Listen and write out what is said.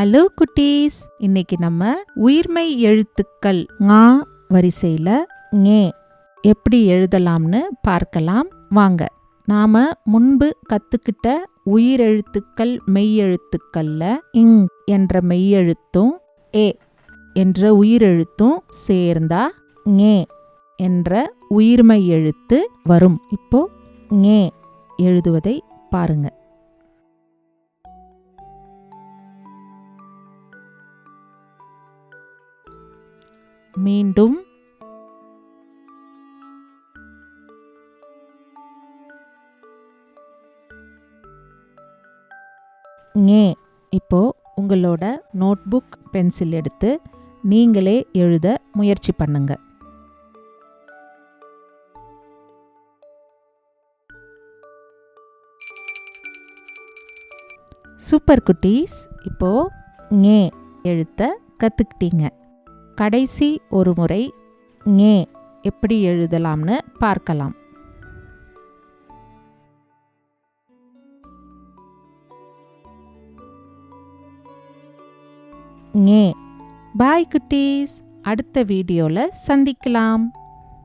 Hello குட்டீஸ், இன்னைக்கு நம்ம உயிர்மெய் எழுத்துக்கள் ஙா வரிசையில ஞே எப்படி எழுதலாம்னு பார்க்கலாம் வாங்க. நாம முன்பு கத்துக்கிட்ட உயிரெழுத்துக்கள் மெய்யெழுத்துக்கள்ல இங் என்ற மெய்யெழுத்தும் ஏ என்ற உயிரெழுத்தும் சேர்ந்தா ஞே என்ற உயிர்மெய் எழுத்து வரும். இப்போ ஞே எழுதுவதை பாருங்க. மீண்டும் ஞே. இப்போ உங்களோட நோட்புக் பென்சில் எடுத்து நீங்களே எழுத முயற்சி பண்ணுங்க. சூப்பர் குட்டீஸ், இப்போ ஞே எழுத்த கத்துக்கிட்டீங்க. கடைசி ஒரு முறை ஞே எப்படி எழுதலாம்னு பார்க்கலாம். ஞே. பாய் குட்டீஸ், அடுத்த வீடியோல சந்திக்கலாம்.